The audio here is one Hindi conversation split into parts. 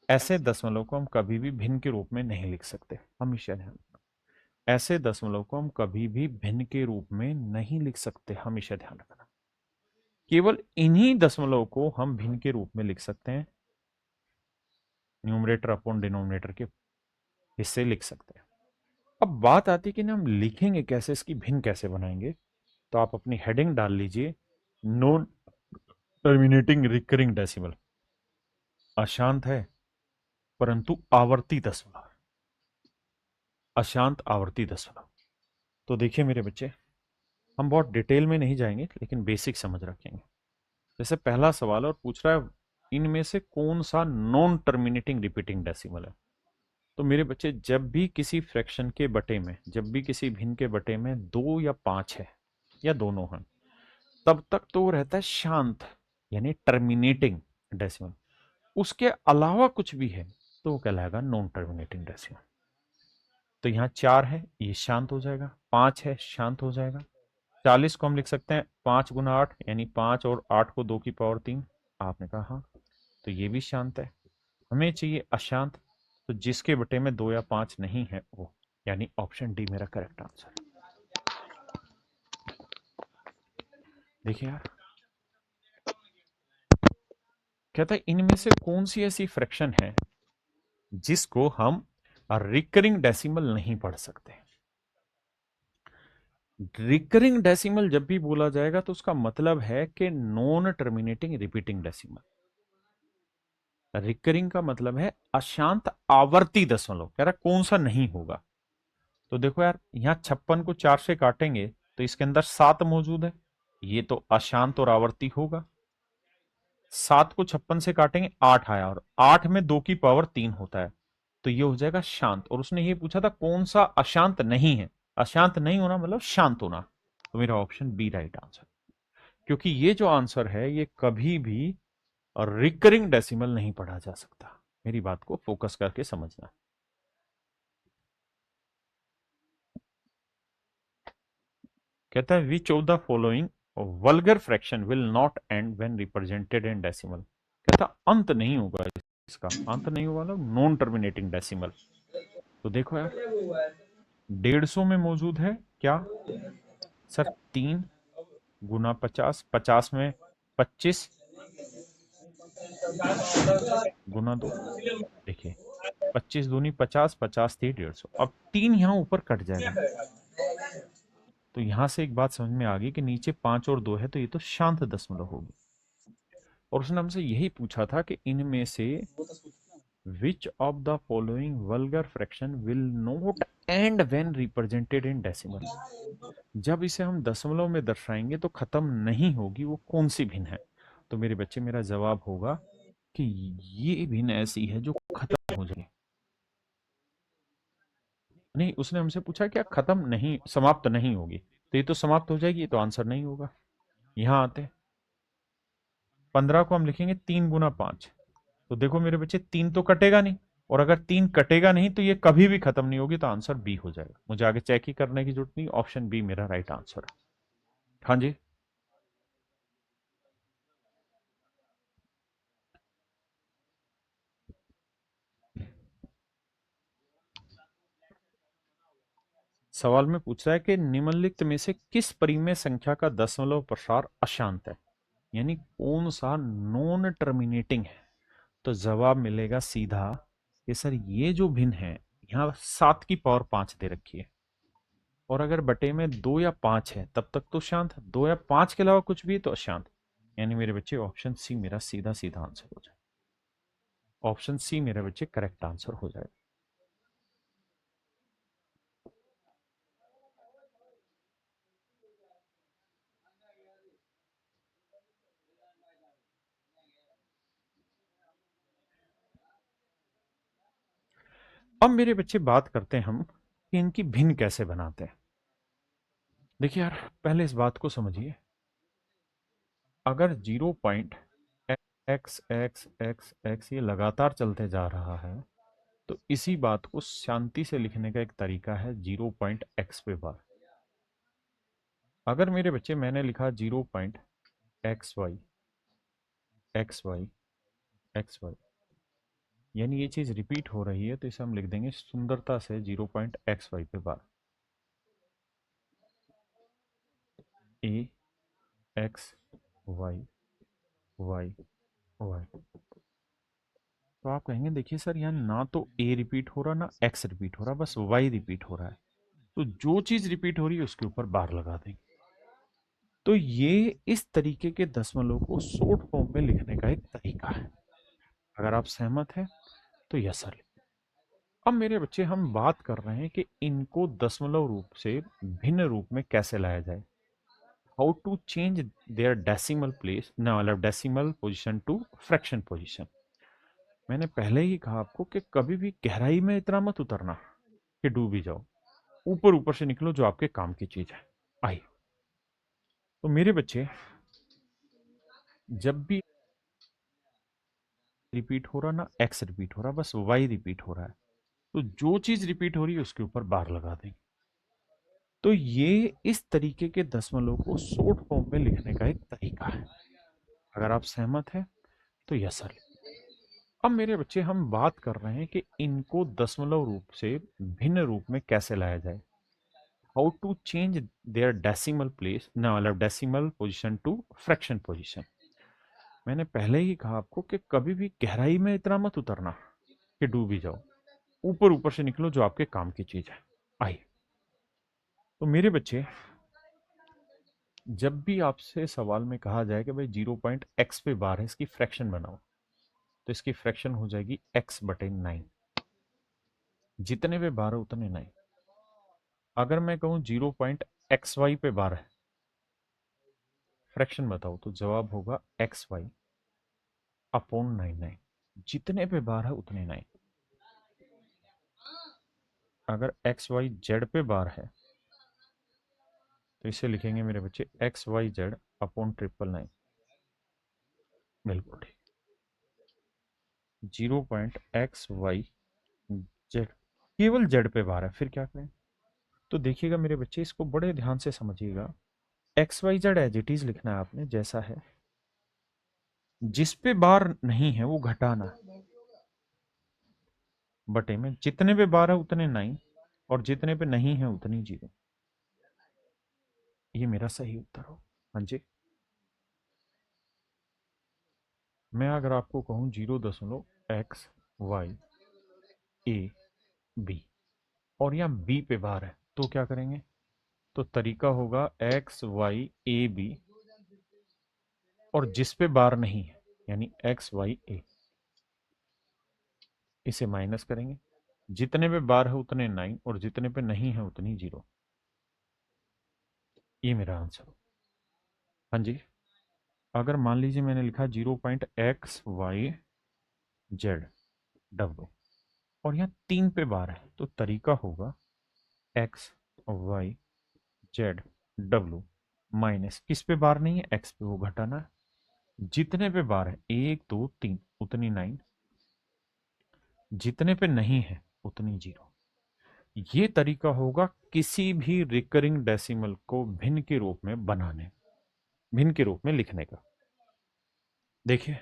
ऐसे दशमलव को हम कभी भी भिन्न के रूप में नहीं लिख सकते, हमेशा ध्यान रखना। ऐसे दशमलव को हम कभी भी भिन्न के रूप में नहीं लिख सकते, हमेशा ध्यान रखना। केवल इन्हीं दशमलव को हम भिन्न के रूप में लिख सकते हैं, न्यूमरेटर अपॉन डिनोमिनेटर के हिस्से लिख सकते हैं। अब बात आती है कि ना हम लिखेंगे कैसे, इसकी भिन्न कैसे बनाएंगे। तो आप अपनी हेडिंग डाल लीजिए, नॉन टर्मिनेटिंग रिकरिंग डेसिमल। अशांत है परंतु आवर्ती दशमलव, अशांत आवर्ती दशमलव। तो देखिए मेरे बच्चे, हम बहुत डिटेल में नहीं जाएंगे लेकिन बेसिक समझ रखेंगे। जैसे पहला सवाल और पूछ रहा है इनमें से कौन सा नॉन टर्मिनेटिंग रिपीटिंग डेसिमल है। तो मेरे बच्चे, जब भी किसी फ्रैक्शन के बटे में, जब भी किसी भिन्न के बटे में 2 या 5 है या दोनों हैं, तब तक तो वो रहता है शांत, यानी टर्मिनेटिंग डेसिमल। उसके अलावा कुछ भी है तो वो कहलाएगा नॉन टर्मिनेटिंग डेसिमल। तो यहाँ 4 है, ये शांत हो जाएगा। 5 है, शांत हो जाएगा। 40 को हम लिख सकते हैं 5 × 8, यानी 5 और 8 को 2 की पावर 3। आपने कहा हाँ, तो ये भी शांत है। हमें चाहिए अशांत, तो जिसके बटे में 2 या 5 नहीं है वो, यानी ऑप्शन डी मेरा करेक्ट आंसर। देखिए यार, कहता है इनमें से कौन सी ऐसी फ्रैक्शन है जिसको हम रिकरिंग डेसिमल नहीं पढ़ सकते। रिकरिंग डेसिमल जब भी बोला जाएगा तो उसका मतलब है कि non terminating repeating decimal. Recurring का मतलब है अशांत आवर्ती दशमलव, कह रहा कौन सा नहीं होगा। तो देखो यार, यहां 56 को 4 से काटेंगे तो इसके अंदर 7 मौजूद है, ये तो अशांत और आवर्ती होगा। 7 को 56 से काटेंगे 8 आया, और 8 में 2 की पावर 3 होता है, तो ये हो जाएगा शांत। और उसने ये पूछा था कौन सा अशांत नहीं है, अशांत नहीं होना मतलब शांत होना। तो मेरा ऑप्शन बी राइट आंसर, क्योंकि ये जो आंसर है ये कभी भी रिकरिंग डेसिमल नहीं पढ़ा जा सकता। मेरी बात को फोकस करके समझना। कहता है which of the following vulgar fraction will not and when represented in decimal. कहता अंत नहीं होगा, इसका अंत नहीं होगा, मतलब नॉन टर्मिनेटिंग डेसिमल। तो देखो यार, 150 में मौजूद है क्या सर, 3 × 50, 50 में 25 गुना 2। देखिए 25 दूनी 50, 50 थी 150, अब 3 यहाँ ऊपर कट जाएगा। तो यहां से एक बात समझ में आ गई कि नीचे 5 और 2 है, तो ये तो शांत दशमलव होगी। और उसने हमसे यही पूछा था कि इनमें से which of the following vulgar fraction will not and when represented in decimal. जब इसे हम दशमलव में दर्शाएंगे तो खत्म नहीं होगी, वो कौन सी भिन्न है। तो मेरे बच्चे, मेरा जवाब होगा कि ये भिन्न ऐसी है जो खत्म हो जाए। नहीं, उसने हमसे पूछा क्या खत्म नहीं, समाप्त नहीं होगी, तो ये तो समाप्त हो जाएगी, तो आंसर नहीं होगा। यहां आते 15 को हम लिखेंगे 3 × 5। तो देखो मेरे बच्चे, 3 तो कटेगा नहीं, और अगर 3 कटेगा नहीं तो ये कभी भी खत्म नहीं होगी, तो आंसर बी हो जाएगा। मुझे आगे चेक ही करने की जरूरत नहीं, ऑप्शन बी मेरा राइट आंसर है। हाँ जी, सवाल में पूछ रहा है कि निम्नलिखित में से किस परिमेय संख्या का दशमलव प्रसार अशांत है, यानी कौन सा नॉन टर्मिनेटिंग है। तो जवाब मिलेगा सीधा कि सर ये जो भिन्न है, यहाँ 7 की पावर 5 दे रखी है, और अगर बटे में 2 या 5 है तब तक तो शांत है, 2 या 5 के अलावा कुछ भी है तो अशांत। यानी मेरे बच्चे ऑप्शन सी मेरा सीधा सीधा आंसर हो जाए, ऑप्शन सी मेरे बच्चे करेक्ट आंसर हो जाए। अब मेरे बच्चे बात करते हैं हम कि इनकी भिन्न कैसे बनाते हैं। देखिए यार, पहले इस बात को समझिए, अगर 0 एक्स एक्स एक्स एक्स ये लगातार चलते जा रहा है, तो इसी बात को शांति से लिखने का एक तरीका है 0 एक्स पे बार। अगर मेरे बच्चे मैंने लिखा 0 X Y X Y X Y, यानी ये चीज रिपीट हो रही है, तो इसे हम लिख देंगे सुंदरता से 0.xy पे बार। ए एक्स वाई वाई वाई। तो आप कहेंगे देखिए सर, यहाँ ना तो ए रिपीट हो रहा ना एक्स रिपीट हो रहा, बस वाई रिपीट हो रहा है। तो जो चीज रिपीट हो रही है उसके ऊपर बार लगा देंगे। तो ये इस तरीके के दशमलव को शॉर्ट फॉर्म में लिखने का एक तरीका है। अगर आप सहमत हैं तो यस सर। अब मेरे बच्चे हम बात कर रहे हैं कि इनको दशमलव रूप से भिन्न रूप में कैसे लाया जाए। How to change their decimal place, ना मतलब decimal position to fraction position. मैंने पहले ही कहा आपको कि कभी भी गहराई में इतना मत उतरना कि डूब ही जाओ। ऊपर ऊपर से निकलो, जो आपके काम की चीज है। आई। तो मेरे बच्चे, जब भी रिपीट हो रहा ना एक्स रिपीट हो रहा, बस वाई रिपीट हो रहा है। तो जो चीज रिपीट हो रही है उसके ऊपर बार लगा देंगे। तो ये इस तरीके के दशमलव को शॉर्ट फॉर्म में लिखने का एक तरीका है। अगर आप सहमत हैं तो यस सर। अब मेरे बच्चे हम बात कर रहे हैं कि इनको दशमलव रूप से भिन्न रूप में कैसे लाया जाए। How to change their decimal place, ना मतलब decimal position to fraction position. मैंने पहले ही कहा आपको कि कभी भी गहराई में इतना मत उतरना कि डूब ही जाओ। ऊपर ऊपर से निकलो, जो आपके काम की चीज है। आई। तो मेरे बच्चे, जब भी आपसे सवाल में कहा जाए कि भाई 0.x पे बार है, इसकी फ्रैक्शन बनाओ, तो इसकी फ्रैक्शन हो जाएगी x/9। जितने पे बार है उतने 9। अगर मैं कहूं 0.xy पे बार है, फ्रैक्शन बताओ, तो जवाब होगा xy/9। जितने पे बार है उतने 9। अगर xy/z पे बार है, तो इसे लिखेंगे मेरे बच्चे xy/z/9। बिल्कुल ठीक। 0.xy/z, केवल z पे बार है, फिर क्या करें। तो देखिएगा मेरे बच्चे, इसको बड़े ध्यान से समझिएगा। XYZ एज इट इज लिखना है आपने जैसा है। जिस पे बार नहीं है वो घटाना, बटे में जितने पे बार है उतने 9, और जितने पे नहीं है उतनी 0। ये मेरा सही उत्तर हो। हाँ जी। मैं अगर आपको कहूं 0.XYAB, और यहाँ बी पे बार है, तो क्या करेंगे। तो तरीका होगा XYAB, और जिस पे बार नहीं है यानी XYA, इसे माइनस करेंगे। जितने पे बार है उतने 9, और जितने पे नहीं है उतनी 0। ये मेरा आंसर हो। हाँ जी। अगर मान लीजिए मैंने लिखा 0.XYZ, और यहाँ 3 पे बार है, तो तरीका होगा XYZ माइनस, किस पे बार नहीं है, एक्स पे, वो घटाना है। जितने पे बार है 1 2 3 उतनी 9, जितने पे नहीं है उतनी 0। ये तरीका होगा किसी भी रिकरिंग डेसिमल को भिन्न के रूप में बनाने, भिन्न के रूप में लिखने का। देखिए,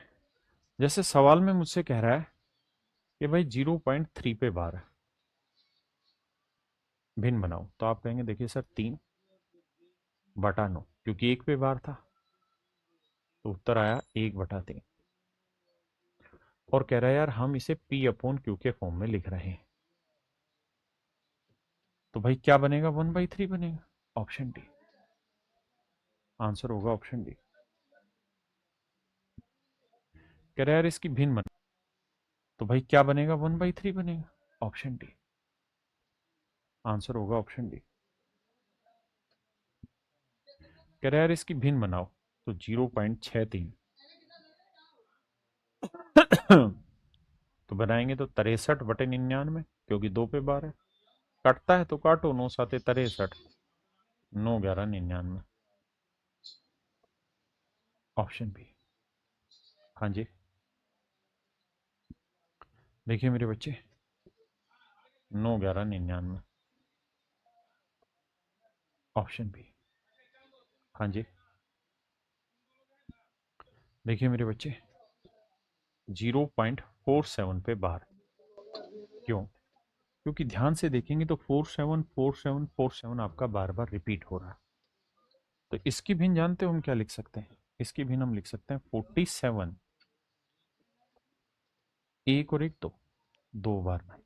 जैसे सवाल में मुझसे कह रहा है कि भाई 0.3 पे बार है, भिन्न बनाओ, तो आप कहेंगे देखिए सर 3/9, क्योंकि 1 पे बार था, तो उत्तर आया 1/3। और कह रहा है यार हम इसे P/Q के फॉर्म में लिख रहे हैं, तो भाई क्या बनेगा, 1/3 बनेगा। ऑप्शन डी आंसर होगा, ऑप्शन डी। कह रहा है यार इसकी भिन्न बना, तो भाई क्या बनेगा, 1/3 बनेगा। ऑप्शन डी आंसर होगा, ऑप्शन डी। कह रहा है यार इसकी भिन्न बनाओ, तो 0.63। तो बनाएंगे तो 63/99, क्योंकि 2 पे बार है। कटता है तो काटो, 9×7 = 63, 9×11 = 99। Option B. हाँ जी। देखिए मेरे बच्चे, 9×11 = 99। Option B. हाँ जी। देखिए मेरे बच्चे, 47 पे बार। क्यों? क्योंकि ध्यान से देखेंगे तो 474747 आपका बार बार रिपीट हो रहा है। तो इसकी भिन्न जानते हो हम क्या लिख सकते हैं? इसकी भिन्न हम लिख सकते हैं 47, एक और एक दो, दो बार में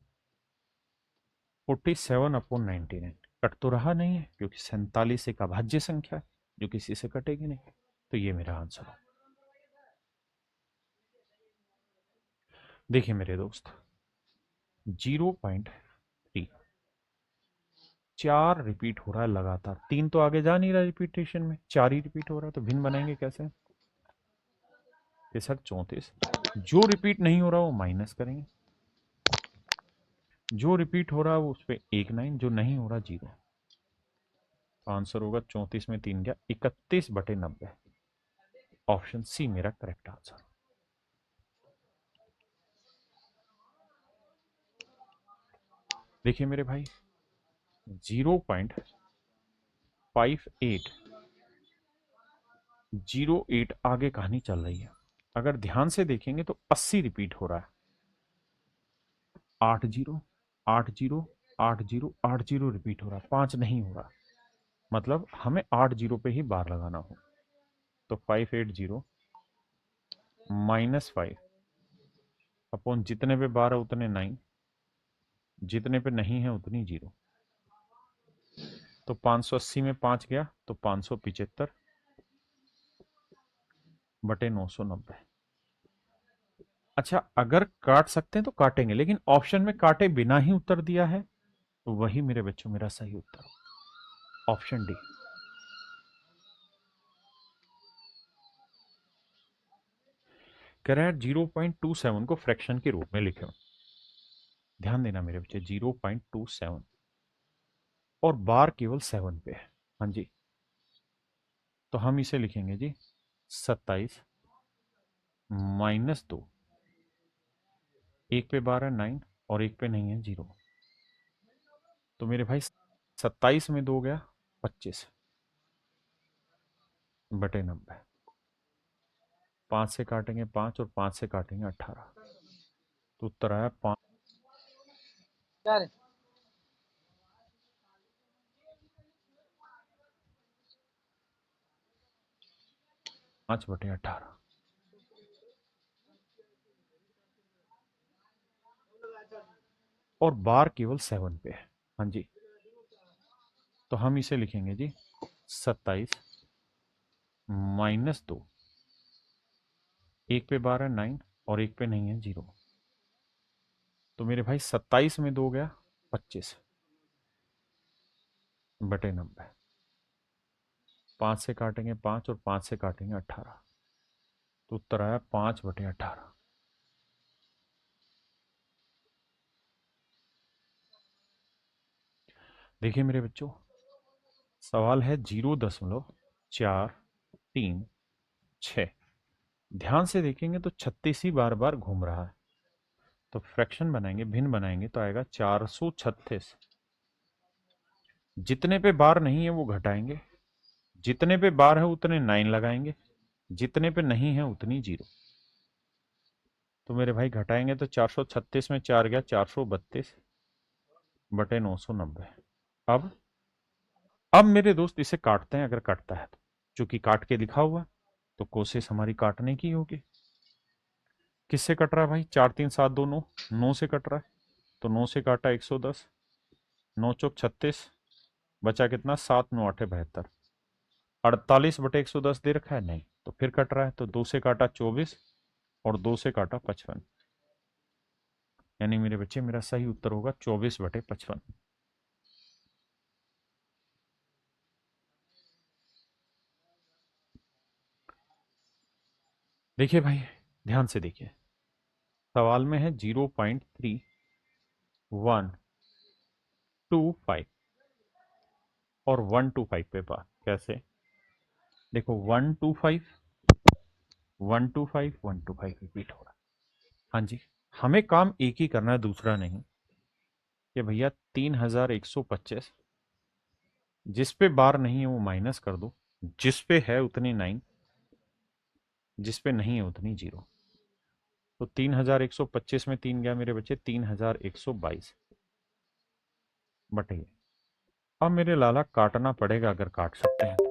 47/99। कट तो रहा नहीं है क्योंकि 47 एक अभाज्य संख्या है जो किसी से कटेगी नहीं। तो ये मेरा आंसर हो। देखिए मेरे दोस्त, 0.3 4 रिपीट हो रहा है लगातार। 3 तो आगे जा नहीं रहा रिपीटेशन में, 4 ही रिपीट हो रहा है। तो भिन्न बनाएंगे कैसे? कि सर 34, जो रिपीट नहीं हो रहा वो माइनस करेंगे, जो रिपीट हो रहा है वो उस पर 1 9, जो नहीं हो रहा 0। तो आंसर होगा 34 में 3 गया 31/90। ऑप्शन सी मेरा करेक्ट आंसर। देखिए मेरे भाई, 0.5808 आगे कहानी चल रही है। अगर ध्यान से देखेंगे तो 80 रिपीट हो रहा है। 80 80 80 80 रिपीट हो रहा है, 5 नहीं हो रहा। मतलब हमें 80 पे ही बार लगाना हो। तो 580 -5 अपॉन जितने पे बार है उतने 9, जितने पे नहीं है उतनी 0। तो 580 में 5 गया तो 575/990। अच्छा, अगर काट सकते हैं तो काटेंगे, लेकिन ऑप्शन में काटे बिना ही उत्तर दिया है, तो वही मेरे बच्चों मेरा सही उत्तर, ऑप्शन डी। कह रहा है 0.27 को फ्रैक्शन के रूप में लिखे। ध्यान देना मेरे बच्चे, 0.27 और बार केवल 7 पे है। हाँ जी, तो हम इसे लिखेंगे जी 27 -2, एक पे बार है 9 और एक पे नहीं है 0। तो मेरे भाई 27 में 2 गया 25/90। 5 से काटेंगे 5 और 5 से काटेंगे 18। तो उत्तर आया 5/18। और बार केवल 7 पे है। हाँ जी, तो हम इसे लिखेंगे जी 27 -2, एक पे बार है 9 और एक पे नहीं है 0। तो मेरे भाई 27 में 2 गया 25/90। 5 से काटेंगे 5 और 5 से काटेंगे 18। तो उत्तर आया 5/18। देखिए मेरे बच्चों, सवाल है 0.436। ध्यान से देखेंगे तो 36 ही बार बार घूम रहा है। तो फ्रैक्शन बनाएंगे, भिन्न बनाएंगे तो आएगा 436। जितने पे बार नहीं है वो घटाएंगे, जितने पे बार है उतने 9 लगाएंगे, जितने पे नहीं है उतनी 0। तो मेरे भाई घटाएंगे तो 436 में 4 गया 432/990। अब मेरे दोस्त इसे काटते हैं, अगर कटता है तो। चूंकि काट के लिखा हुआ है, तो कोशिश हमारी काटने की होगी। किससे कट रहा है भाई? 4 3 7 2 9, 9 से कट रहा है। तो 9 से काटा 110, 9 चौक 36, बचा कितना? 7 9 8 72। 48/110 दे रखा है? नहीं। तो फिर कट रहा है, तो 2 से काटा 24 और 2 से काटा 55। यानी मेरे बच्चे मेरा सही उत्तर होगा 24/55। देखिए भाई, ध्यान से देखिए, सवाल में है 0.3125 और 125 पे बात। कैसे? देखो 125 125 125 रिपीट हो रहा है। हाँ जी, हमें काम एक ही करना है, दूसरा नहीं। कि भैया 3125, जिस पे बार नहीं है वो माइनस कर दो, जिस पे है उतनी 9, जिस पे नहीं है उतनी 0। तो 3125 में 3 गया मेरे बच्चे 3122 बटे। अब मेरे लाला काटना पड़ेगा, अगर काट सकते हैं तो।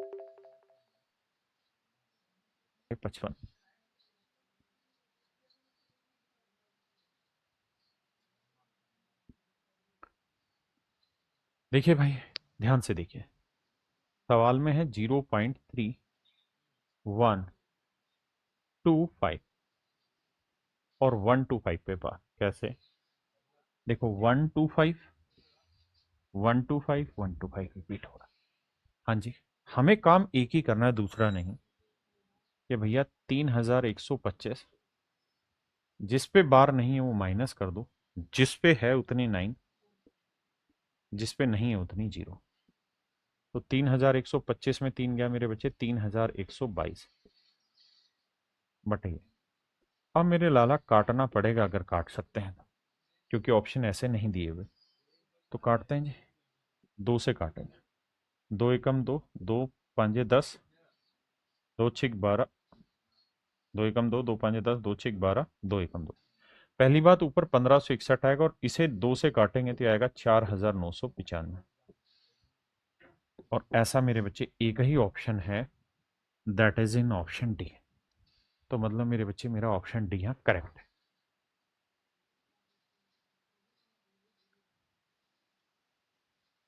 55। देखिए भाई, ध्यान से देखिए, सवाल में है 0.3125 और 125 पे बार कैसे। देखो 125 रिपीट हो रहा है। हाँ जी, हमें काम एक ही करना है, दूसरा नहीं। कि भैया 3125, जिस पे बार नहीं है वो माइनस कर दो, जिस पे है उतनी 9, जिस पे नहीं है उतनी 0। तो 3125 में 3 गया मेरे बच्चे 3122 बटे। अब मेरे लाला काटना पड़ेगा, अगर काट सकते हैं तो, क्योंकि ऑप्शन ऐसे नहीं दिए हुए। तो काटते हैं जी, 2 से काटेंगे। 2 एकम 2, 2 पांजे 10, 2 छिक 12, 2 एकम 2, 2 पांजे 10, 2 छिक 12, 2 एकम 2। पहली बात, ऊपर 1561 आएगा और इसे 2 से काटेंगे तो आएगा 4995। और ऐसा मेरे बच्चे एक ही ऑप्शन है, that is in option D. तो मतलब मेरे बच्चे मेरा ऑप्शन डी यहाँ करेक्ट है।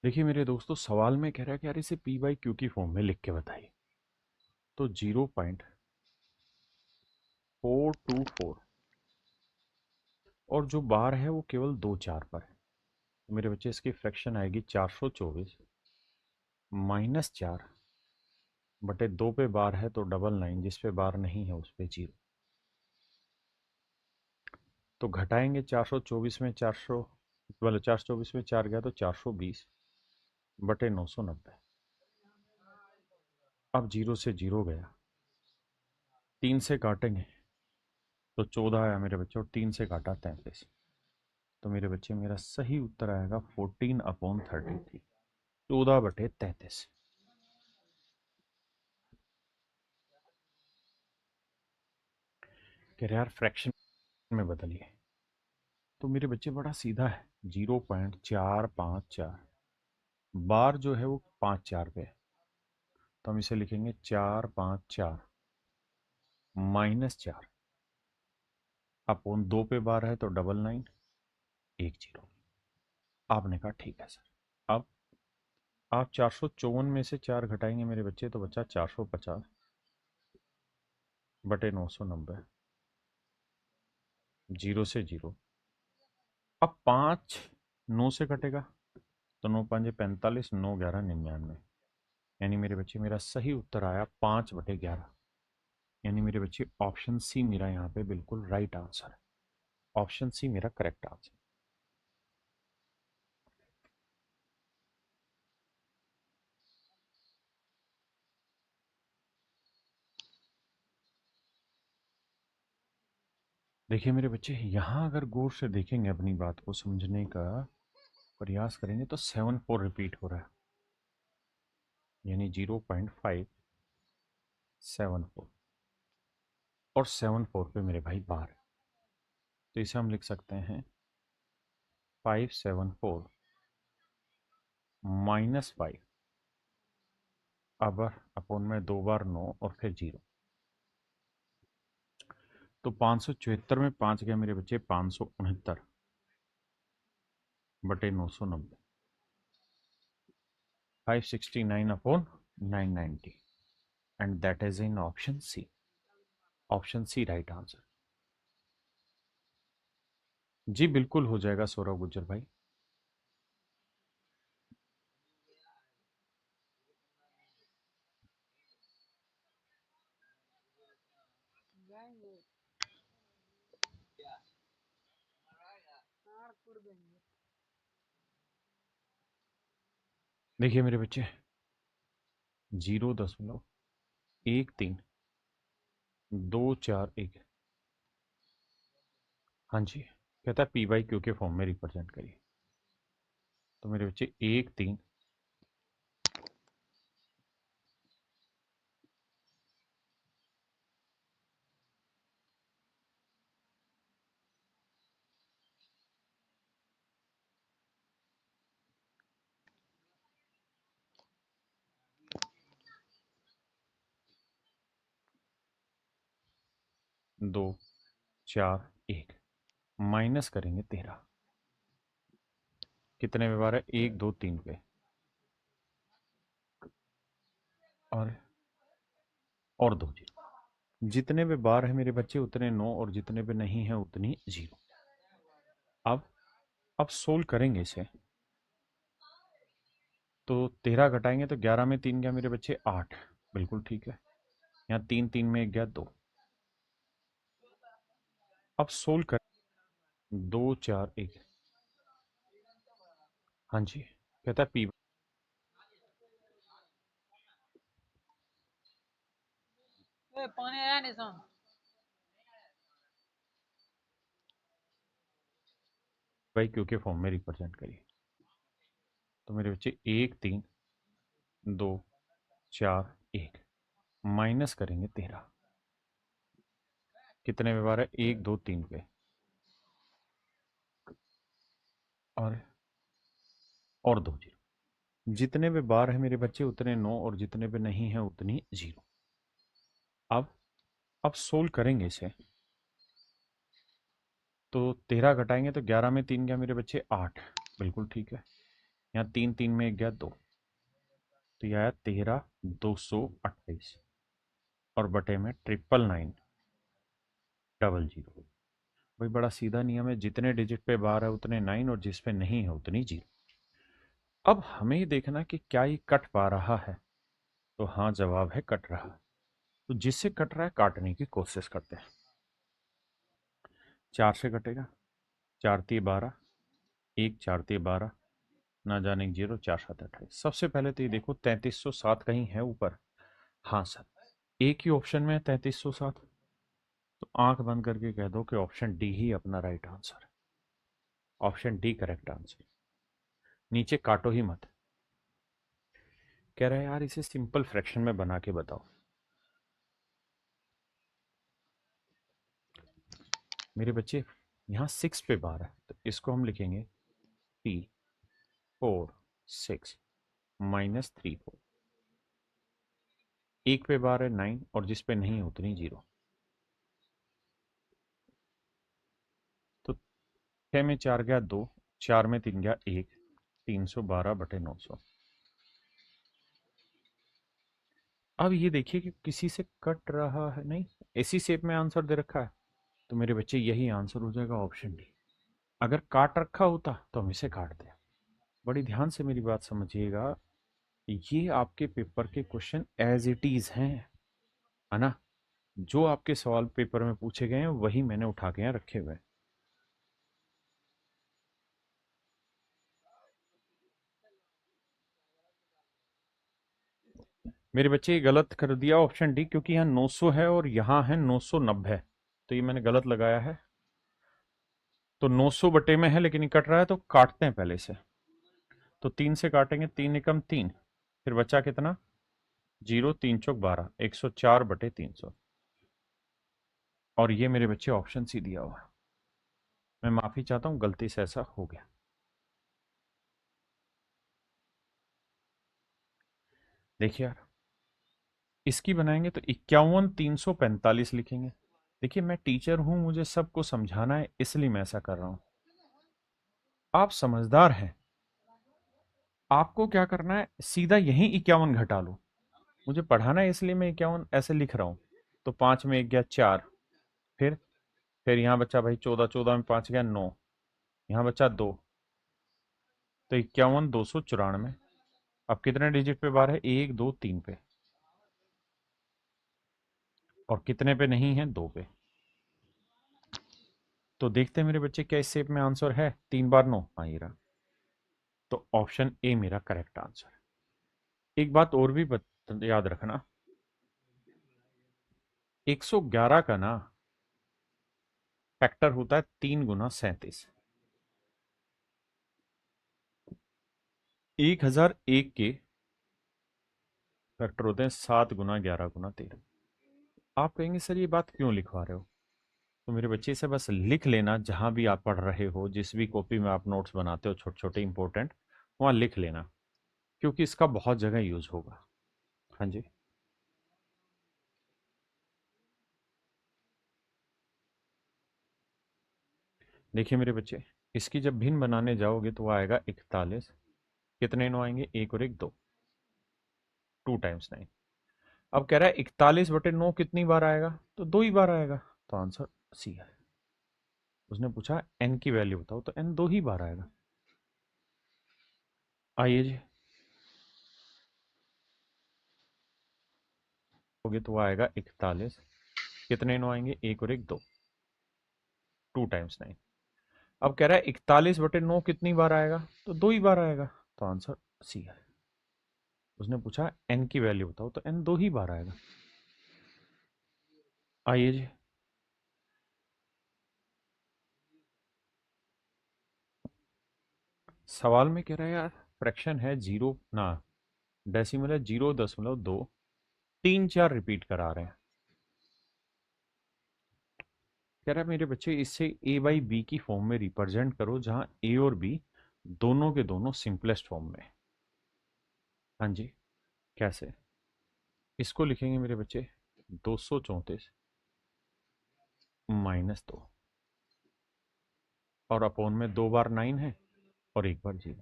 देखिए मेरे दोस्तों, सवाल में कह रहा है कि यार इसे पी बाई क्यू की फॉर्म में लिख के बताइए। तो 0.424 और जो बार है वो केवल 2 4 पर है। तो मेरे बच्चे इसकी फ्रैक्शन आएगी 424 माइनस 4 बटे 2 पे बार है तो 99, जिस पे बार नहीं है उस पे 0। तो घटाएंगे 424 में 400, मतलब 424 में 4 गया तो 420 बटे 990। अब 0 से 0 गया, 3 से काटेंगे तो 14 आया मेरे बच्चे, और 3 से काटा 33। तो मेरे बच्चे मेरा सही उत्तर आएगा 14/33, 14/33। कह रहे यार फ्रैक्शन में बदलिए। तो मेरे बच्चे बड़ा सीधा है, 0.454, बार जो है वो 5 4 पे है। तो हम इसे लिखेंगे 454 -4 अपोन 2 पे बार है तो 99 10। आपने कहा ठीक है सर। अब आप 454 में से 4 घटाएंगे मेरे बच्चे तो बचा 450 बटे 990, 0 से 0। अब 5 9 से कटेगा तो 9 5 45, 9 11 99। यानी मेरे बच्चे मेरा सही उत्तर आया 5/11। यानी मेरे बच्चे ऑप्शन सी मेरा यहाँ पे बिल्कुल राइट आंसर है। ऑप्शन सी मेरा करेक्ट आंसर। देखिए मेरे बच्चे, यहाँ अगर गौर से देखेंगे, अपनी बात को समझने का प्रयास करेंगे तो 74 रिपीट हो रहा है, यानी 0.574। और 74 पे मेरे भाई बार है। तो इसे हम लिख सकते हैं 574 -5 अब अपोन में 2 बार 9 और फिर 0। तो 574 में 5 गया मेरे बच्चे 569 बटे 990, 569/990। And that is in option C. Option C right answer. जी बिल्कुल हो जाएगा सौरभ गुज्जर भाई। देखिए मेरे बच्चे, 0.1324 हाँ जी, कहता है पी बाई क्यू के फॉर्म में रिप्रेजेंट करिए। तो मेरे बच्चे 1 3 2 4 1, माइनस करेंगे 13। कितने पे बार है? 1 2 3 पे। और 2 जीरो। जितने पे बार है मेरे बच्चे उतने 9, और जितने पे नहीं है उतनी 0। अब सोल्व करेंगे इसे। तो 13 घटाएंगे तो 11 में 3 गया मेरे बच्चे 8। बिल्कुल ठीक है। यहाँ 3 3 में 1 गया 2। अब सोल्व कर। 2 4 1। हाँ जी। कहता है पी। पानी आया नहीं सम। बाई क्यू के फॉर्म में रिप्रेजेंट करिए। तो मेरे बच्चे 1 3 2 4 1, माइनस करेंगे 13। कितने पे बार है? 1 2 3 पे। और 2 जीरो। जितने पे बार है मेरे बच्चे उतने 9, और जितने पे नहीं है उतनी 0। अब सोल्व करेंगे इसे। तो 13 घटाएंगे तो 11 में 3 गया मेरे बच्चे 8। बिल्कुल ठीक है। यहाँ 3 3 में 1 गया 2। तो यह आया 13 228। और बटे में 999 डबल जीरो। भाई बड़ा सीधा नियम है, जितने डिजिट पे बार है उतने 9, और जिस पे नहीं है उतनी 0। अब हमें ही देखना कि क्या ये कट पा रहा है। तो हाँ, जवाब है कट रहा है। तो जिससे कट रहा है काटने की कोशिश करते हैं। 4 से कटेगा। 4 3 12। 1 4 3 12। ना जाने 0 4 7 28। सबसे पहले तो ये देखो 3307 कहीं है ऊपर। हाँ सर, एक ही ऑप्शन में है 3307। तो आंख बंद करके कह दो कि ऑप्शन डी ही अपना राइट आंसर है। Option D correct answer. नीचे काटो ही मत। कह रहा है यार इसे सिंपल फ्रैक्शन में बना के बताओ। मेरे बच्चे यहाँ 6 पे बार है तो इसको हम लिखेंगे पी 4 6 माइनस 3 4। एक पे बार है 9, और जिस पे नहीं है उतनी 0। तो 6 में 4 गया 2। 4 में 3 गया 1। 312 बटे 900। अब ये देखिए कि किसी से कट रहा है नहीं, ऐसी शेप में आंसर दे रखा है। तो मेरे बच्चे यही आंसर हो जाएगा ऑप्शन डी। अगर काट रखा होता तो हम इसे काट दें। बड़ी ध्यान से मेरी बात समझिएगा। ये आपके पेपर के क्वेश्चन एज इट इज हैं, है ना। जो आपके सवाल पेपर में पूछे गए हैं वही मैंने उठा के यहाँ रखे हुए हैं। मेरे बच्चे ये गलत कर दिया ऑप्शन डी, क्योंकि यहाँ 900 है और यहाँ है 990। तो ये मैंने गलत लगाया है। तो 900 बटे में है लेकिन ये कट रहा है, तो काटते हैं पहले से। तो 3 से काटेंगे, 3 एकम 3। फिर बचा कितना? 0 3 चौक 12, 104 बटे 300। और ये मेरे बच्चे ऑप्शन सी दिया हुआ है। मैं माफी चाहता हूँ, गलती से ऐसा हो गया। देखिए यार, इसकी बनाएंगे तो 51 345 लिखेंगे। देखिए मैं टीचर हूं, मुझे सबको समझाना है, इसलिए मैं ऐसा कर रहा हूं। आप समझदार हैं। आपको क्या करना है, सीधा यहीं 51 घटा लो। मुझे पढ़ाना है इसलिए मैं 51 ऐसे लिख रहा हूं। तो 5 में 1 गया 4। फिर यहाँ बचा भाई 14, 14 में 5 गया 9। यहाँ बचा 2। तो 51 294। अब कितने डिजिट पे बार है? 1 2 3 पे। और कितने पे नहीं है? 2 पे। तो देखते हैं मेरे बच्चे क्या इस शेप में आंसर है। 3 बार 9, हाँ ये रहा। तो ऑप्शन ए मेरा करेक्ट आंसर है। एक बात और भी याद रखना। 111 का ना फैक्टर होता है 3 गुना 37। 1001 के फैक्टर होते हैं 7 गुना 11 गुना 13। आप कहेंगे सर ये बात क्यों लिखवा रहे हो? तो मेरे बच्चे से बस लिख लेना, जहां भी आप पढ़ रहे हो, जिस भी कॉपी में आप नोट्स बनाते हो छोटे छोटे इंपॉर्टेंट, वहां लिख लेना। क्योंकि इसका बहुत जगह यूज होगा। हाँ जी। देखिए मेरे बच्चे, इसकी जब भिन्न बनाने जाओगे तो वो आएगा 41। कितने नो आएंगे? एक और एक दो, 2 टाइम्स 9। अब कह रहा है 41/9 कितनी बार आएगा? तो 2 ही बार आएगा। तो आंसर सी है। उसने पूछा एन की वैल्यू बताओ, तो एन 2 ही बार आएगा। आइए जी, होगे तो वो आएगा 41। कितने नो आएंगे? एक और एक दो, 2 टाइम्स 9। अब कह रहा है 41/9 कितनी बार आएगा? तो 2 ही बार आएगा। तो आंसर सी है। उसने पूछा एन की वैल्यू बताओ, तो एन 2 ही बार आएगा। आइए जी, सवाल में कह रहा है यार फ्रैक्शन है जीरो ना, डेसिमल है 0.2, 3 4 रिपीट करा रहे हैं। कह रहा है मेरे बच्चे इससे ए बाई बी की फॉर्म में रिप्रेजेंट करो, जहां ए और बी दोनों के दोनों सिंपलेस्ट फॉर्म में। हाँ जी, कैसे? इसको लिखेंगे मेरे बच्चे 234 -2, और अपॉन में 2 बार 9 है और 1 बार 0,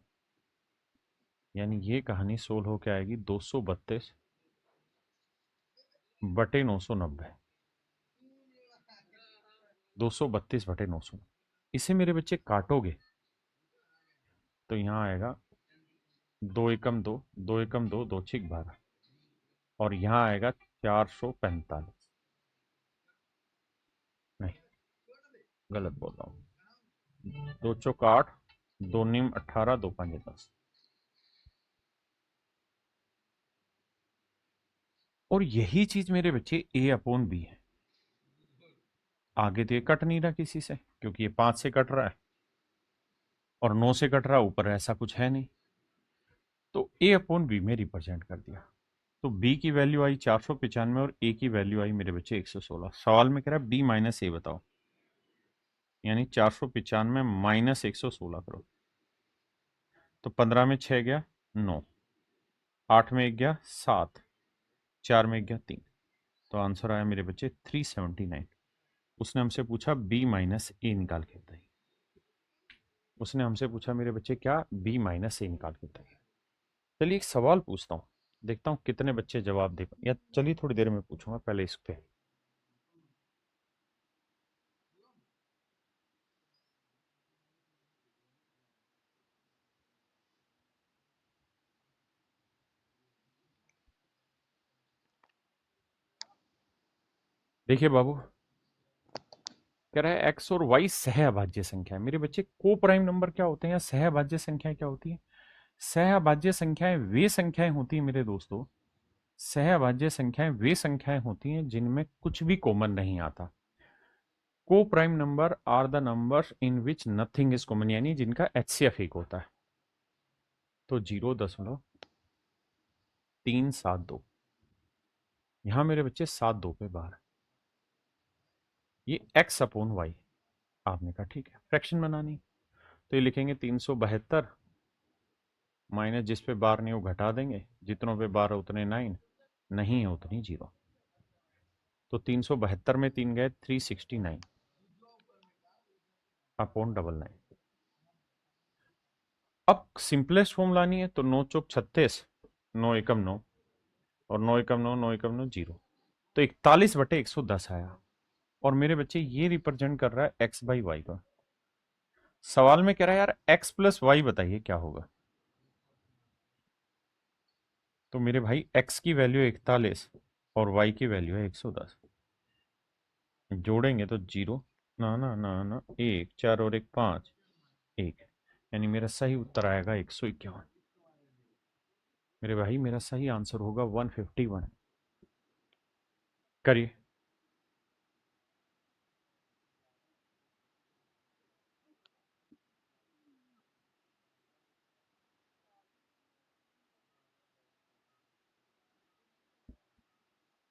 यानी ये कहानी सोल्व होकर आएगी 232/990। 232/900। इसे मेरे बच्चे काटोगे तो यहाँ आएगा 2 एकम 2, 2 एकम 2, 2 6 12, और यहाँ आएगा 445। नहीं, गलत बोल रहा हूँ। 2 चौक 8, 2 नीम 18, 2 5 10। और यही चीज मेरे बच्चे ए अपॉन बी है। आगे तो ये कट नहीं रहा किसी से, क्योंकि ये 5 से कट रहा है और 9 से कट रहा है, ऊपर ऐसा कुछ है नहीं। तो ए अपॉन बी में रिप्रेजेंट कर दिया। तो बी की वैल्यू आई 495 और ए की वैल्यू आई मेरे बच्चे 116। सवाल में कह रहा है बी माइनस ए बताओ, यानी 495 -116 करो। तो 15 में 6 गया 9, 8 में 1 गया 7, 4 में 1 गया 3। तो आंसर आया मेरे बच्चे 379। उसने हमसे पूछा बी माइनस ए निकाल के बताइए। उसने हमसे पूछा मेरे बच्चे क्या? बी माइनस ए निकाल के बताइए। चलिए एक सवाल पूछता हूँ, देखता हूँ कितने बच्चे जवाब दे पाए, या चलिए थोड़ी देर में पूछूंगा, पहले इस पे। देखिए बाबू, कह रहा है एक्स और वाई सहअभाज्य संख्या है। मेरे बच्चे को प्राइम नंबर क्या होते हैं या सहअभाज्य संख्याएं क्या होती है? सहअभाज्य संख्याएं वे संख्याएं होती हैं मेरे दोस्तों, सहअभाज्य संख्याएं वे संख्याएं होती हैं जिनमें कुछ भी कॉमन नहीं आता। Coprime number are the number in which nothing is common, यानी जिनका एचसीएफ एक होता है। तो 0.372, यहां मेरे बच्चे 7 2 पे बार, ये एक्स अपॉन वाई। आपने कहा ठीक है फ्रैक्शन बनानी, तो ये लिखेंगे 372 माइनस जिस पे बार नहीं वो घटा देंगे, जितनों पे बार है उतने 9, नहीं है उतनी 0। तो 372 में 3 गए 369 अपॉन 99। अब सिंपलेस्ट फॉर्म लानी है तो 9 चौक 36, 9 एकम 9, और 9 एकम 9, 9 एकम 9 0। तो 41/110 आया। और मेरे बच्चे ये रिप्रेजेंट कर रहा है एक्स बाई वाई का। सवाल में कह रहा है यार एक्स प्लस वाई बताइए क्या होगा। तो मेरे भाई एक्स की वैल्यू 41 और वाई की वैल्यू है 110, जोड़ेंगे तो 0, ना ना ना ना, 1 4 और 1 5, 1, यानी मेरा सही उत्तर आएगा 151। मेरे भाई मेरा सही आंसर होगा 151। करिए।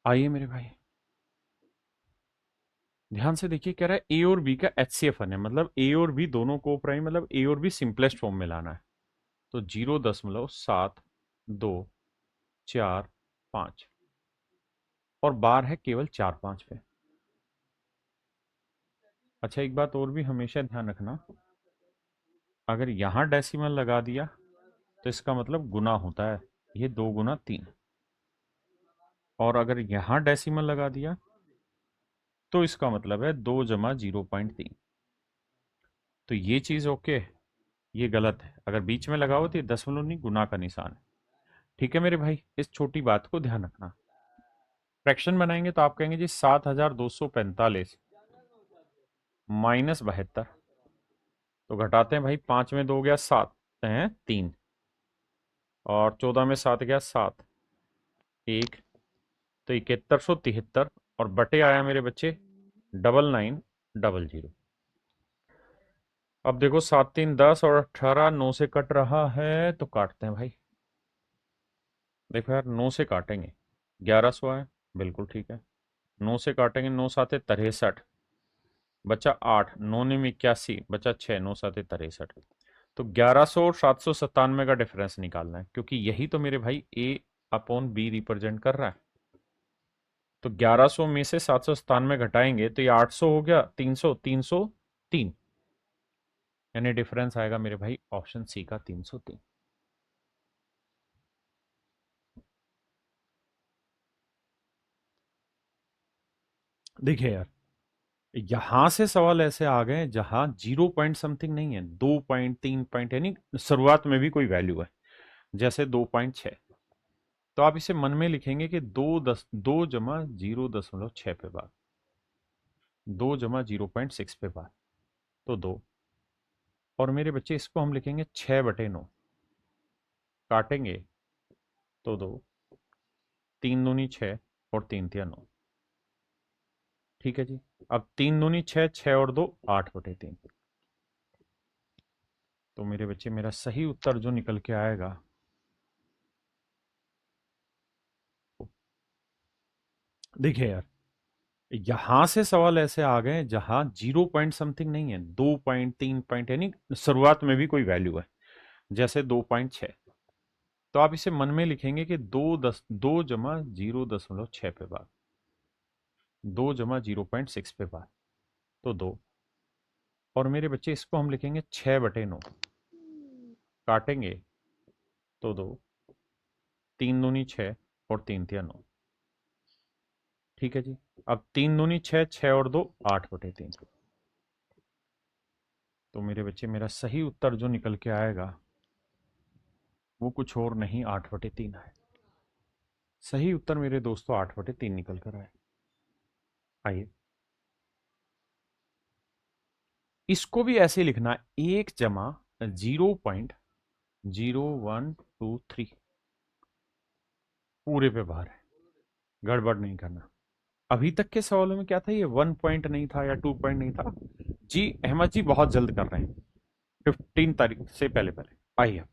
आइए मेरे भाई, ध्यान से देखिए, कह रहा है ए और बी का एचसीएफ है, मतलब ए और बी दोनों को प्राइम, मतलब ए और बी सिंपलेस्ट फॉर्म में लाना है। तो 0.724 5, और बार है केवल 4 5 पे। अच्छा, एक बात और भी हमेशा ध्यान रखना, अगर यहाँ डेसिमल लगा दिया तो इसका मतलब गुना होता है, ये 2 गुना 3। और अगर यहाँ डेसिमल लगा दिया तो इसका मतलब है 2 जमा 0.3। तो ये चीज़ ओके, ये गलत है। अगर बीच में लगा हो तो ये दशमलव नहीं, गुना का निशान है। ठीक है मेरे भाई, इस छोटी बात को ध्यान रखना। फ्रैक्शन बनाएंगे तो आप कहेंगे जी 7245 -72। तो घटाते हैं भाई, 5 में 2 गया 7 हैं 3, और 14 में 7 गया 7 1, तो 7173। और बटे आया मेरे बच्चे 9900। अब देखो 7 3 10 और 18 9 से कट रहा है, तो काटते हैं भाई। देखो यार, 9 से काटेंगे 1100 है, बिल्कुल ठीक है। 9 से काटेंगे, 9 साते 63, बचा 8, 9 में 81, बचा 6, 9 साते 63। तो 1100 और 797 का डिफरेंस निकालना है, क्योंकि यही तो मेरे भाई ए अपॉन बी रिप्रेजेंट कर रहा है। तो 1100 में से 797 घटाएंगे तो ये 800 हो गया, 300 303, यानी डिफरेंस आएगा मेरे भाई ऑप्शन सी का 303। देखिए यार, यहां से सवाल ऐसे आ गए जहां 0 पॉइंट समथिंग नहीं है, 2 पॉइंट 3 पॉइंट, यानी शुरुआत में भी कोई वैल्यू है, जैसे 2.6। तो आप इसे मन में लिखेंगे कि 2 जमा 0.6 पे बार, 2 जमा 0.6 पे बार, तो 2। और मेरे बच्चे इसको हम लिखेंगे 6/9, काटेंगे तो 2, 3 दूनी 6 और 3 तिया 9। ठीक है जी। अब 3 दूनी 6, 6 और 2 8/3। तो मेरे बच्चे मेरा सही उत्तर जो निकल के आएगा, देखिए यार, यहां से सवाल ऐसे आ गए जहां 0 पॉइंट समथिंग नहीं है, 2 पॉइंट 3 पॉइंट, यानी शुरुआत में भी कोई वैल्यू है, जैसे 2.6। तो आप इसे मन में लिखेंगे कि 2 जमा 0.6 पे बार, 2 जमा 0.6 पे बार, तो 2। और मेरे बच्चे इसको हम लिखेंगे 6/9, काटेंगे तो 2, 3 दूनी 6 और 3 तिया 9। ठीक है जी। अब 3 दूनी 6, 6 और 2 8/3। तो मेरे बच्चे मेरा सही उत्तर जो निकल के आएगा वो कुछ और नहीं, 8/3 है। सही उत्तर मेरे दोस्तों 8/3 निकल कर आए। आइए, इसको भी ऐसे ही लिखना, 1 जमा 0.0123 पूरे पे भार है, गड़बड़ नहीं करना। अभी तक के सवालों में क्या था, ये 1 पॉइंट नहीं था या 2 पॉइंट नहीं था। जी अहमद जी बहुत जल्द कर रहे हैं, 15 तारीख से पहले पहले। आइए,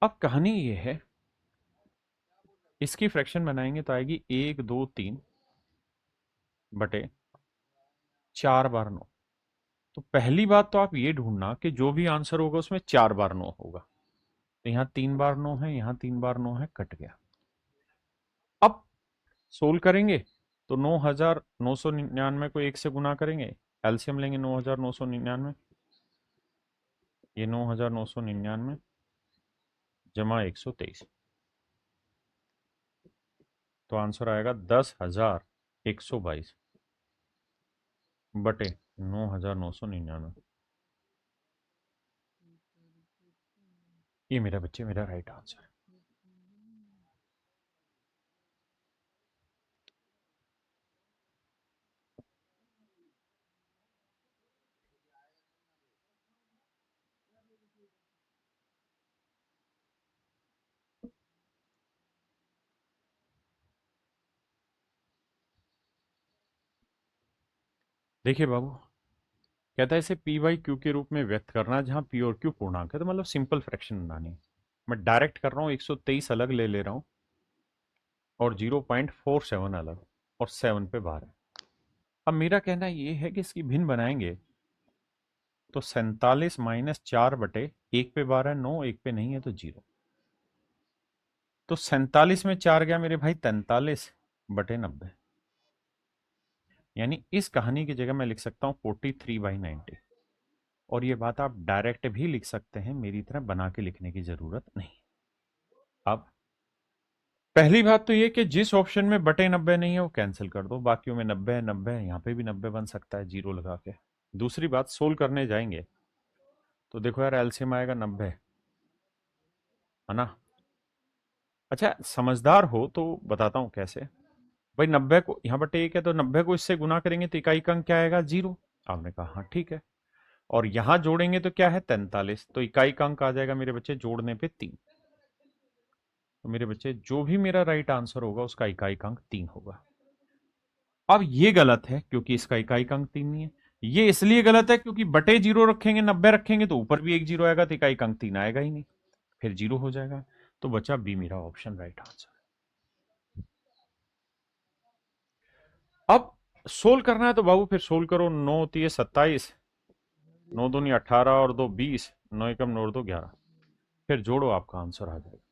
अब कहानी ये है, इसकी फ्रैक्शन बनाएंगे तो आएगी 1 2 3/4 बार 9। तो पहली बात तो आप ये ढूंढना कि जो भी आंसर होगा उसमें 4 बार 9 होगा। तो यहाँ 3 बार 9 है, यहाँ 3 बार 9 है, कट गया। अब सोल्व करेंगे तो 9,999 को 1 से गुना करेंगे, एलसीएम लेंगे 9,999, ये 9,999 जमा 123, तो आंसर आएगा 10,122 बटे 9,999। ये मेरा बच्चे मेरा राइट आंसर है। देखिए बाबू, कहता है इसे पी बाई क्यू के रूप में व्यक्त करना है, जहां पी और क्यू पूर्णांक है, तो मतलब सिंपल फ्रैक्शन बनानी है। मैं डायरेक्ट कर रहा हूँ, 123 अलग ले ले रहा हूँ और 0.47 अलग, और 7 पे बार है। अब मेरा कहना ये है कि इसकी भिन्न बनाएंगे तो 47 - 4/1 पे बार है 9, 1 पे नहीं है तो 0। तो 47 में 4 गया मेरे भाई 43/90। यानी इस कहानी की जगह मैं लिख सकता हूँ 43/90। और ये बात आप डायरेक्ट भी लिख सकते हैं, मेरी तरह बना के लिखने की जरूरत नहीं। अब पहली बात तो ये कि जिस ऑप्शन में बटे 90 नहीं है वो कैंसिल कर दो, बाकियों में 90 है, 90 है, यहाँ पे भी 90 बन सकता है जीरो लगा के। दूसरी बात, सोल्व करने जाएंगे तो देखो यार, एलसीएम आएगा 90, है ना। अच्छा, समझदार हो तो बताता हूँ कैसे। भाई 90 को यहाँ बटे एक है, तो 90 को इससे गुना करेंगे तो इकाई का अंक क्या आएगा, जीरो। आपने कहा हाँ ठीक है। और यहां जोड़ेंगे तो क्या है, 43, तो इकाई का अंक आ जाएगा मेरे बच्चे जोड़ने पे 3। तो मेरे बच्चे जो भी मेरा राइट आंसर होगा उसका इकाई का अंक 3 होगा। अब ये गलत है क्योंकि इसका इकाई का अंक 3 नहीं है। ये इसलिए गलत है क्योंकि बटे जीरो रखेंगे, 90 रखेंगे तो ऊपर भी एक जीरो आएगा, तो इकाई का अंक 3 आएगा ही नहीं, फिर जीरो हो जाएगा। तो बचा बी मेरा ऑप्शन राइट आंसर। अब सोल्व करना है तो बाबू फिर सोल्व करो। 9 होती है 27, 9 दूनी 18 और 2 20, 9 एकम 9 और 2 11, फिर जोड़ो आपका आंसर आ जाएगा।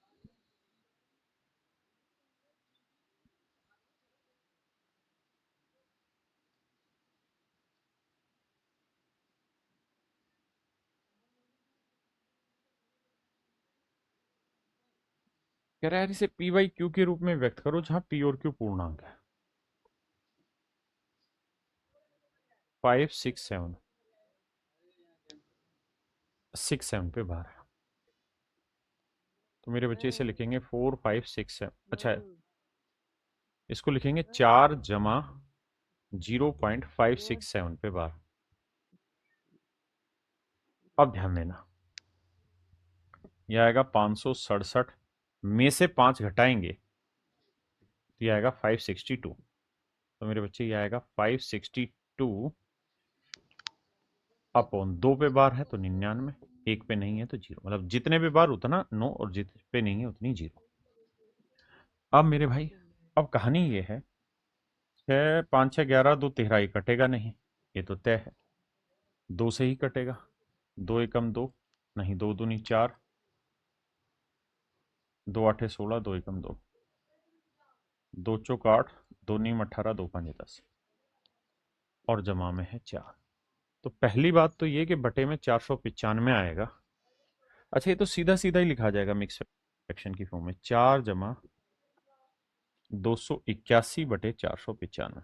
कह रहा है इसे पी बाई क्यू के रूप में व्यक्त करो जहां पी और क्यू पूर्णांक है। 5 6 7, 6 7 पे बार है, तो मेरे बच्चे इसे लिखेंगे 4 5 6 7। अच्छा, इसको लिखेंगे 4 जमा 0.567 पे बार। अब ध्यान देना, यह आएगा 567 में से 5 घटाएंगे तो यह आएगा 562। तो मेरे बच्चे ये आएगा 562 अपॉन 2 पे बार है तो 99, एक पे नहीं है तो जीरो, मतलब जितने पे बार उतना नो और जित पे नहीं है उतनी जीरो। अब मेरे भाई, अब कहानी ये है, 6 5 6 11, 2 तिहराई कटेगा नहीं, ये तो तय है। 2 से ही कटेगा, 2 एकम 2, नहीं 2 दूनी 4, 2 आठे 16, 2 एकम 2, 2 चौक 8, 2 नीम 18, 2 पंजे 10, और जमा में है 4। तो पहली बात तो ये कि बटे में 495 आएगा। अच्छा, ये तो सीधा सीधा ही लिखा जाएगा मिक्स फ्रैक्शन की फॉर्म में, 4 जमा 281 बटे 495,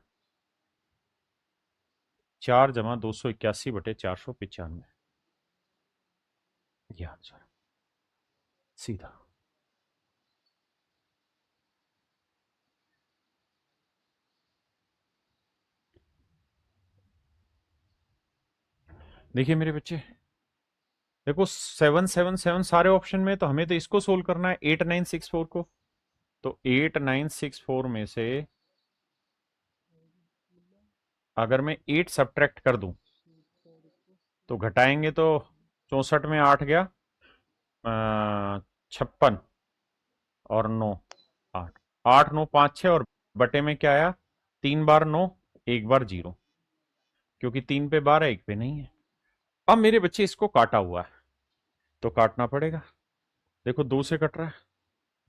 4 जमा 281 बटे 495, ये आंसर सीधा। देखिए मेरे बच्चे, देखो 7 7 7 सारे ऑप्शन में, तो हमें तो इसको सोल्व करना है 8964 को। तो 8964 में से अगर मैं 8 सब्ट्रैक्ट कर दूं तो घटाएंगे तो 64 में 8 गया 56, और 9 8, 8 9 5 6, और बटे में क्या आया, 3 बार 9, एक बार जीरो, क्योंकि 3 पे बार है, एक पे नहीं है। अब मेरे बच्चे इसको काटा हुआ है तो काटना पड़ेगा। देखो 2 से कट रहा है,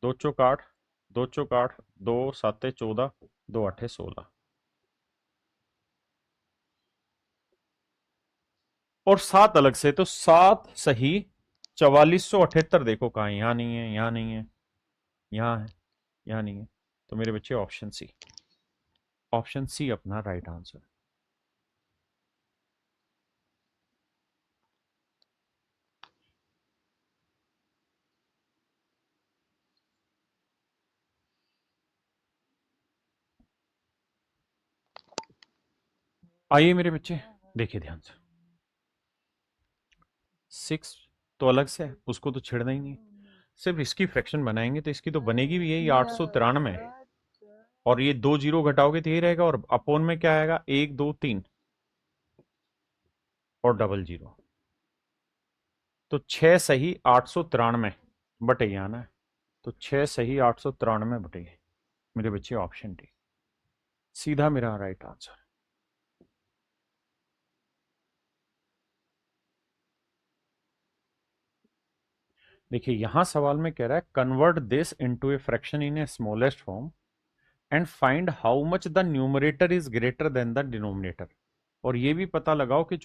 2 चौक 8, 2 चौक 8, 2 7 14, 2 8 16, और 7 अलग से, तो 7 सही 4478, देखो कहाँ है, यहाँ नहीं है, यहाँ नहीं है, यहाँ है, यहाँ नहीं है। तो मेरे बच्चे ऑप्शन सी, ऑप्शन सी अपना राइट आंसर। आइए मेरे बच्चे, देखिए ध्यान से, 6 तो अलग से है, उसको तो छेड़ना ही नहीं है। सिर्फ इसकी फ्रैक्शन बनाएंगे तो इसकी तो बनेगी भी यही 893, और ये 2 जीरो घटाओगे तो यही रहेगा, और अपोन में क्या आएगा, 1 2 3 और डबल जीरो, तो 6 सही 893 बटे ये आना है। तो 6 सही 893 बटे ये, मेरे बच्चे ऑप्शन डी सीधा मेरा राइट आंसर। देखिए यहां सवाल में कह रहा है convert this into a fraction in A smallest form and find how much the numerator is greater than the denominator. और ये भी पता लगाओ कि जो